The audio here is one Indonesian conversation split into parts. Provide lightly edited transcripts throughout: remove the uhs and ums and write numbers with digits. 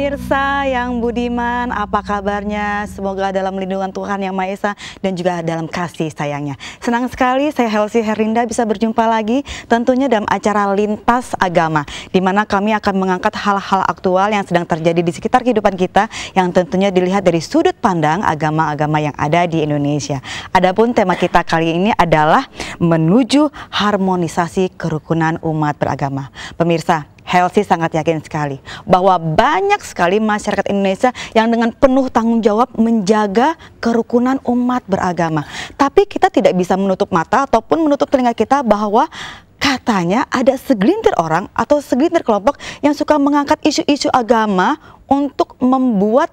Pemirsa yang budiman, apa kabarnya? Semoga dalam lindungan Tuhan Yang Maha Esa dan juga dalam kasih sayangnya. Senang sekali saya Helsi Herinda bisa berjumpa lagi tentunya dalam acara Lintas Agama, di mana kami akan mengangkat hal-hal aktual yang sedang terjadi di sekitar kehidupan kita yang tentunya dilihat dari sudut pandang agama-agama yang ada di Indonesia. Adapun tema kita kali ini adalah menuju harmonisasi kerukunan umat beragama. Pemirsa, Helsi sangat yakin sekali bahwa banyak sekali masyarakat Indonesia yang dengan penuh tanggung jawab menjaga kerukunan umat beragama. Tapi kita tidak bisa menutup mata ataupun menutup telinga kita bahwa katanya ada segelintir orang atau segelintir kelompok yang suka mengangkat isu-isu agama untuk membuat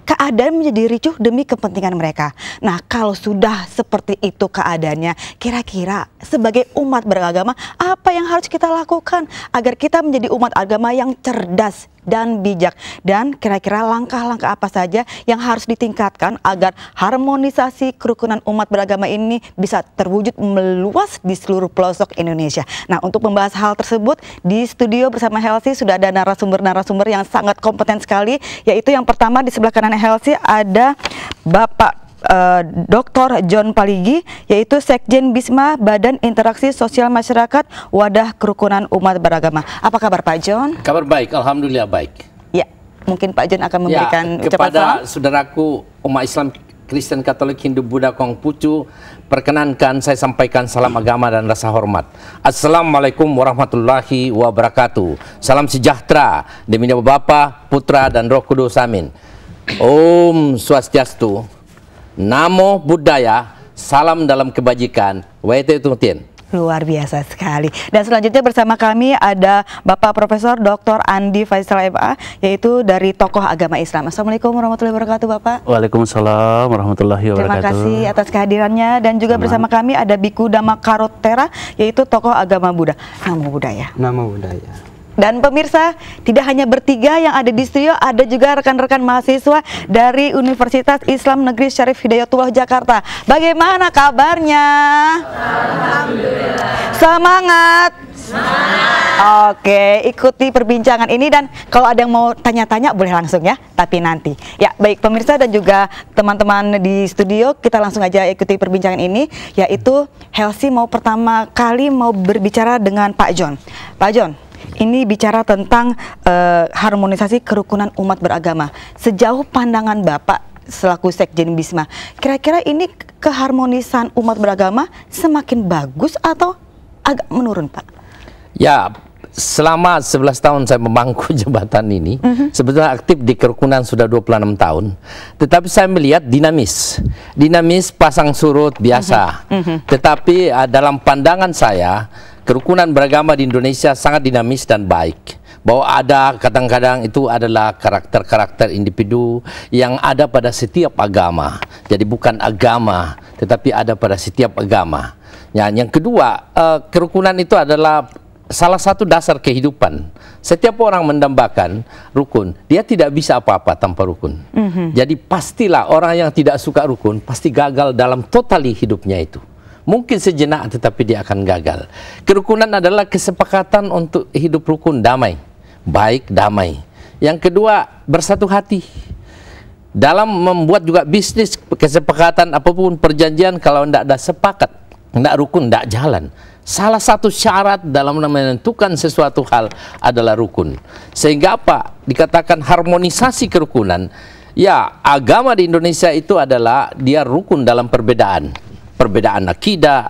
keadaan menjadi ricuh demi kepentingan mereka. Nah, kalau sudah seperti itu keadaannya, kira-kira sebagai umat beragama, apa yang harus kita lakukan agar kita menjadi umat agama yang cerdas dan bijak? Dan kira-kira langkah-langkah apa saja yang harus ditingkatkan agar harmonisasi kerukunan umat beragama ini bisa terwujud meluas di seluruh pelosok Indonesia? Nah, untuk membahas hal tersebut, di studio bersama Helsi sudah ada narasumber-narasumber yang sangat kompeten sekali, yaitu yang pertama di sebelah kanan Helsi ada Bapak Dr. John Paligi, yaitu Sekjen Bisma Badan Interaksi Sosial Masyarakat Wadah Kerukunan Umat Beragama. Apa kabar Pak John? Kabar baik, alhamdulillah baik. Ya, mungkin Pak John akan memberikan ucapan kepada salam. saudaraku umat Islam, Kristen, Katolik, Hindu, Buddha, Konghucu, perkenankan saya sampaikan salam agama dan rasa hormat. Assalamualaikum warahmatullahi wabarakatuh. Salam sejahtera demi nama Bapa, Putra, dan Roh Kudus. Amin. Om Swastiastu, Namo Buddhaya, salam dalam kebajikan. Wete Tungtien. Luar biasa sekali. Dan selanjutnya bersama kami ada Bapak Profesor Dr. Andi Faisal MA, yaitu dari tokoh agama Islam. Assalamualaikum warahmatullahi wabarakatuh Bapak. Waalaikumsalam warahmatullahi wabarakatuh. Terima kasih atas kehadirannya. Dan juga bersama kami ada Biku Dhamma Karotera, yaitu tokoh agama Buddha. Namo Buddhaya. Namo Buddhaya. Dan pemirsa, tidak hanya bertiga yang ada di studio, ada juga rekan-rekan mahasiswa dari Universitas Islam Negeri Syarif Hidayatullah Jakarta. Bagaimana kabarnya? Alhamdulillah. Semangat. Oke, ikuti perbincangan ini, dan kalau ada yang mau tanya-tanya boleh langsung ya, tapi nanti. Ya, baik pemirsa dan juga teman-teman di studio, kita langsung aja ikuti perbincangan ini, yaitu Helsi mau pertama kali mau berbicara dengan Pak John. Pak John, ini bicara tentang harmonisasi kerukunan umat beragama. Sejauh pandangan Bapak selaku Sekjen Bisma, kira-kira ini keharmonisan umat beragama semakin bagus atau agak menurun, Pak? Ya, selama 11 tahun saya memangku jabatan ini, sebetulnya aktif di kerukunan sudah 26 tahun. Tetapi saya melihat dinamis. Dinamis pasang surut biasa. Tetapi dalam pandangan saya, kerukunan beragama di Indonesia sangat dinamis dan baik. Bahwa ada kadang-kadang itu adalah karakter-karakter individu yang ada pada setiap agama. Jadi bukan agama, tetapi ada pada setiap agama. Ya, yang kedua, kerukunan itu adalah salah satu dasar kehidupan. Setiap orang mendambakan rukun, dia tidak bisa apa-apa tanpa rukun. Jadi pastilah orang yang tidak suka rukun pasti gagal dalam totali hidupnya itu. Mungkin sejenak tetapi dia akan gagal. Kerukunan adalah kesepakatan untuk hidup rukun, damai, baik, damai. Yang kedua, bersatu hati. Dalam membuat juga bisnis, kesepakatan apapun perjanjian, kalau tidak ada sepakat, tidak rukun, tidak jalan. Salah satu syarat dalam menentukan sesuatu hal adalah rukun. Sehingga apa? Dikatakan harmonisasi kerukunan. Ya, agama di Indonesia itu adalah dia rukun dalam perbedaan. Perbedaan akidah,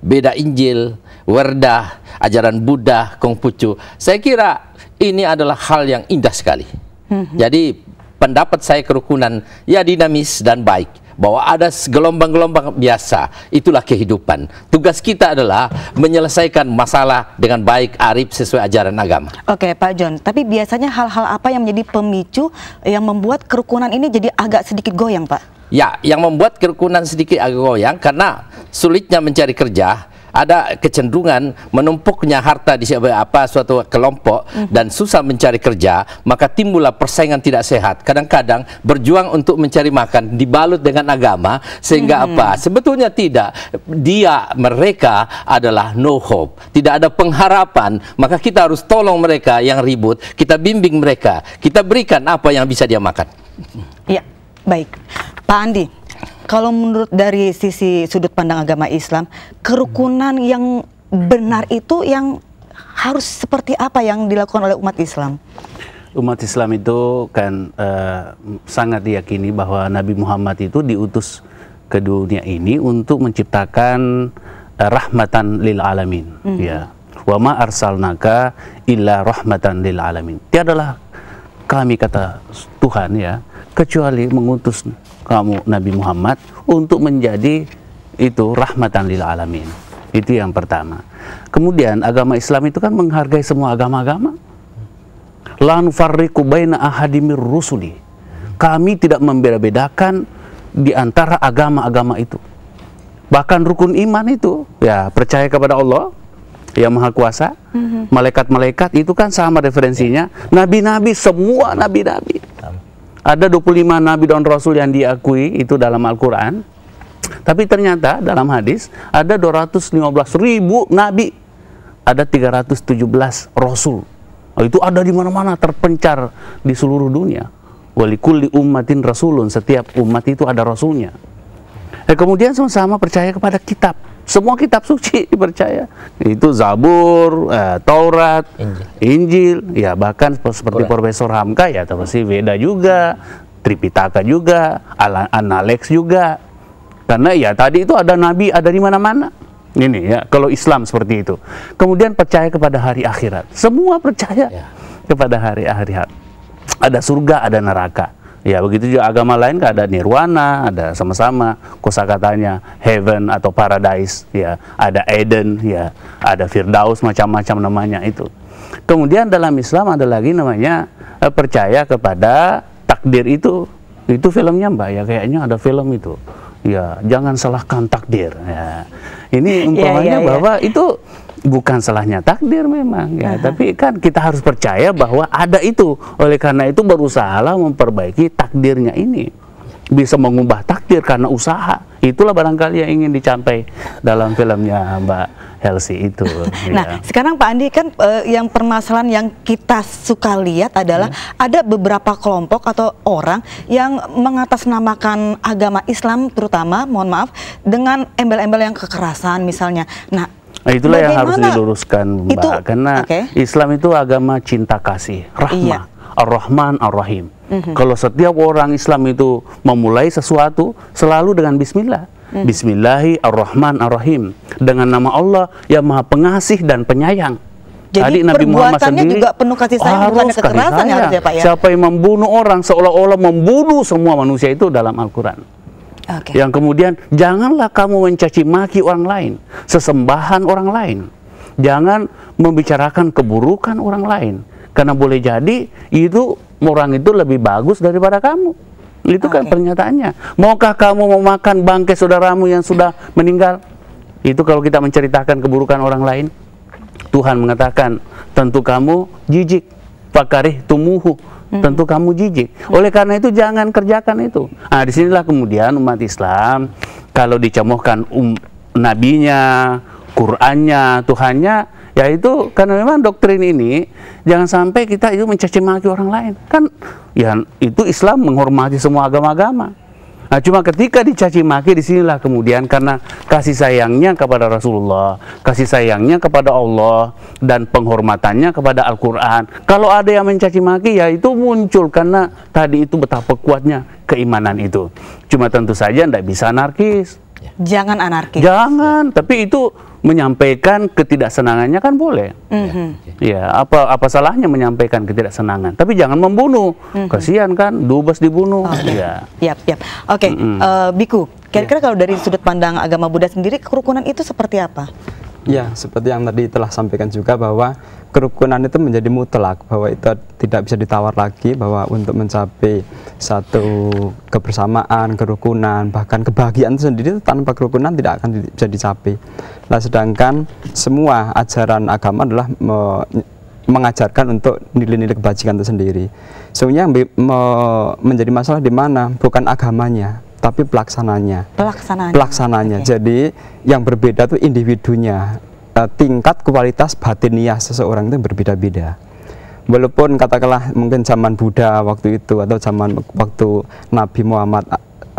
beda Injil, Wardah, ajaran Buddha, Konghucu. Saya kira ini adalah hal yang indah sekali. Jadi pendapat saya kerukunan ya dinamis dan baik. Bahwa ada gelombang-gelombang biasa, itulah kehidupan. Tugas kita adalah menyelesaikan masalah dengan baik, arif, sesuai ajaran agama. Oke Pak John, tapi biasanya hal-hal apa yang menjadi pemicu yang membuat kerukunan ini jadi agak sedikit goyang, Pak? Ya, yang membuat kerukunan sedikit agak goyang karena sulitnya mencari kerja. ada kecenderungan menumpuknya harta di suatu kelompok dan susah mencari kerja, maka timbullah persaingan tidak sehat. Kadang-kadang berjuang untuk mencari makan dibalut dengan agama, sehingga sebetulnya tidak, mereka adalah no hope, tidak ada pengharapan. Maka kita harus tolong mereka yang ribut, kita bimbing mereka, kita berikan apa yang bisa dia makan. Ya, baik. Pak Andi, kalau menurut dari sisi sudut pandang agama Islam, kerukunan yang benar itu yang harus seperti apa yang dilakukan oleh umat Islam? Umat Islam itu kan sangat diyakini bahwa Nabi Muhammad itu diutus ke dunia ini untuk menciptakan rahmatan lil alamin. Ya. Wa ma arsalnaka illa rahmatan lil alamin. Tiadalah kami, kata Tuhan, ya, kecuali mengutus kamu Nabi Muhammad untuk menjadi itu rahmatan lil alamin. Itu yang pertama. Kemudian agama Islam itu kan menghargai semua agama-agama. La nufarriqu baina ahadimir rusuli. Kami tidak membeda-bedakan di antara agama-agama itu. Bahkan rukun iman itu, ya, percaya kepada Allah yang Maha Kuasa, malaikat-malaikat itu kan sama referensinya. Nabi-nabi, semua nabi-nabi. Ada 25 nabi dan rasul yang diakui itu dalam Al-Quran. Tapi ternyata dalam hadis ada 215.000 nabi, ada 317 rasul. Itu ada di mana-mana, terpencar di seluruh dunia. Walikulli ummatin rasulun, setiap umat itu ada rasulnya. Kemudian sama-sama percaya kepada kitab. Semua kitab suci dipercaya. Itu Zabur, Taurat, Injil, ya, bahkan seperti Profesor Hamka, ya, atau si Veda juga, Tripitaka juga, Analeks juga. Karena ya tadi itu ada nabi, ada di mana-mana. Ini ya, kalau Islam seperti itu. Kemudian percaya kepada hari akhirat. Semua percaya kepada hari akhirat. Ada surga, ada neraka. Ya, begitu juga agama lain, ada nirwana, ada sama-sama kosakatanya heaven atau paradise, ya, ada Eden, ya, ada Firdaus, macam-macam namanya itu. Kemudian dalam Islam ada lagi namanya percaya kepada takdir itu. Itu filmnya, Mbak, ya, kayaknya ada film itu. Ya, jangan salahkan takdir. Ya. Ini umpamanya bahwa itu bukan salahnya takdir memang, ya, tapi kan kita harus percaya bahwa ada itu. Oleh karena itu berusahalah memperbaiki takdirnya ini. Bisa mengubah takdir karena usaha. Itulah barangkali yang ingin dicapai dalam filmnya Mbak Helsi itu. Nah, sekarang Pak Andi, kan yang permasalahan yang kita suka lihat adalah ada beberapa kelompok atau orang yang mengatasnamakan agama Islam terutama, mohon maaf, dengan embel-embel yang kekerasan misalnya. Nah, itulah yang harus diluruskan, Mbak, karena Islam itu agama cinta kasih, rahmah, Ar-Rahman Ar-Rahim. Kalau setiap orang Islam itu memulai sesuatu selalu dengan Bismillah. Bismillahirrahmanirrahim, dengan nama Allah yang Maha Pengasih dan Penyayang. Jadi Nabi Muhammad sendiri juga penuh kasih sayang, bukan kekerasan ya, harusnya, Pak, ya? Siapa yang membunuh orang seolah-olah membunuh semua manusia itu dalam Al-Quran. Yang kemudian janganlah kamu mencaci maki orang lain, sesembahan orang lain. Jangan membicarakan keburukan orang lain, karena boleh jadi itu orang itu lebih bagus daripada kamu. Itu kan pernyataannya. Maukah kamu memakan bangkai saudaramu yang sudah meninggal? Itu kalau kita menceritakan keburukan orang lain. Tuhan mengatakan, tentu kamu jijik, fakarih tumuhu, tentu kamu jijik. Oleh karena itu jangan kerjakan itu. Nah, disinilah kemudian umat Islam kalau dicemohkan nabinya, Qurannya, Tuhannya, yaitu karena memang doktrin ini jangan sampai kita itu mencaci maki orang lain. Kan ya itu Islam menghormati semua agama-agama. Nah, cuma ketika dicaci maki, disinilah kemudian karena kasih sayangnya kepada Rasulullah, kasih sayangnya kepada Allah, dan penghormatannya kepada Al-Quran. Kalau ada yang mencaci maki, ya itu muncul karena tadi itu betapa kuatnya keimanan itu. Cuma tentu saja tidak bisa anarkis. Jangan anarkis. Jangan, tapi itu menyampaikan ketidaksenangannya kan boleh. Ya, apa salahnya menyampaikan ketidaksenangan? Tapi jangan membunuh. Kasihan kan, Dubes dibunuh. Ya. Oke, Biku, kira-kira kalau dari sudut pandang agama Buddha sendiri, kerukunan itu seperti apa? Ya, seperti yang tadi telah sampaikan juga bahwa kerukunan itu menjadi mutlak, bahwa itu tidak bisa ditawar lagi, bahwa untuk mencapai satu kebersamaan, kerukunan, bahkan kebahagiaan itu sendiri tanpa kerukunan tidak akan bisa dicapai. Nah, sedangkan semua ajaran agama adalah mengajarkan untuk nilai-nilai kebajikan itu sendiri. Sebenarnya menjadi masalah di mana? Bukan agamanya, tapi pelaksananya. Pelaksananya. Okay. Jadi yang berbeda itu individunya. Tingkat kualitas batiniah seseorang itu berbeda-beda. Walaupun katakanlah mungkin zaman Buddha waktu itu atau zaman waktu Nabi Muhammad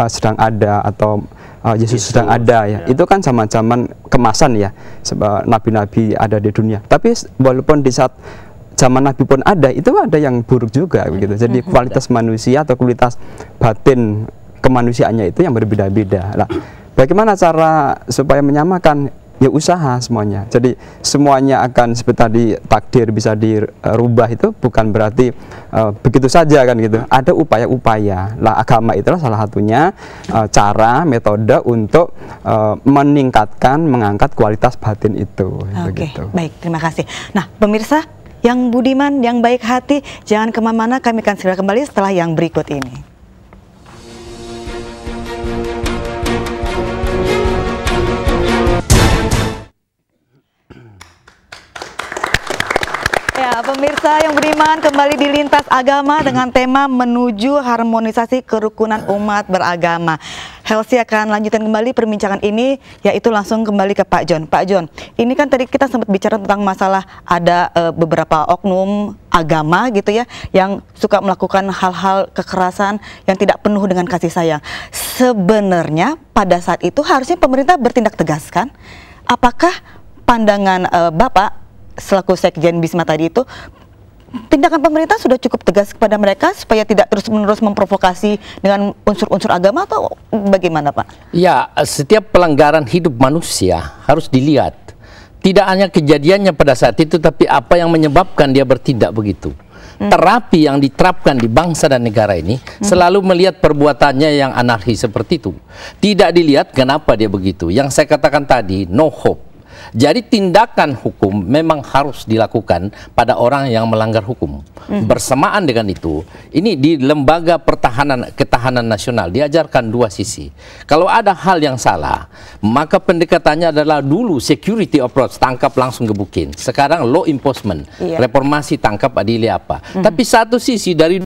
sedang ada atau Yesus sedang ada ya. Itu kan zaman-zaman kemasan ya. Sebab nabi-nabi ada di dunia. Tapi walaupun di saat zaman Nabi pun ada, itu ada yang buruk juga begitu. Jadi kualitas manusia atau kualitas batin kemanusiaannya itu yang berbeda-beda. Nah, bagaimana cara supaya menyamakan? Ya usaha semuanya. Jadi semuanya akan seperti tadi takdir bisa dirubah itu bukan berarti begitu saja kan gitu. Ada upaya-upaya. Lah agama itulah salah satunya cara, metode untuk meningkatkan, mengangkat kualitas batin itu. Oke, baik, terima kasih. Nah, pemirsa yang budiman, yang baik hati, jangan kemana-mana, kami akan segera kembali setelah yang berikut ini. Ya, pemirsa yang beriman, kembali di Lintas Agama dengan tema menuju harmonisasi kerukunan umat beragama. Helsi akan lanjutkan kembali perbincangan ini, yaitu langsung kembali ke Pak John. Pak John, ini kan tadi kita sempat bicara tentang masalah ada beberapa oknum agama gitu ya, yang suka melakukan hal-hal kekerasan yang tidak penuh dengan kasih sayang. Sebenarnya pada saat itu harusnya pemerintah bertindak tegas kan? Apakah pandangan Bapak selaku Sekjen Bisma tadi itu, tindakan pemerintah sudah cukup tegas kepada mereka supaya tidak terus-menerus memprovokasi dengan unsur-unsur agama atau bagaimana, Pak? Ya, setiap pelanggaran hidup manusia harus dilihat. Tidak hanya kejadiannya pada saat itu, tapi apa yang menyebabkan dia bertindak begitu. Terapi yang diterapkan di bangsa dan negara ini selalu melihat perbuatannya yang anarkis seperti itu. Tidak dilihat kenapa dia begitu. Yang saya katakan tadi, no hope. Jadi tindakan hukum memang harus dilakukan pada orang yang melanggar hukum. Bersamaan dengan itu, ini di lembaga ketahanan nasional diajarkan dua sisi. Kalau ada hal yang salah, maka pendekatannya adalah dulu security approach, tangkap langsung gebukin. Sekarang law enforcement, reformasi tangkap adili apa. Tapi satu sisi dari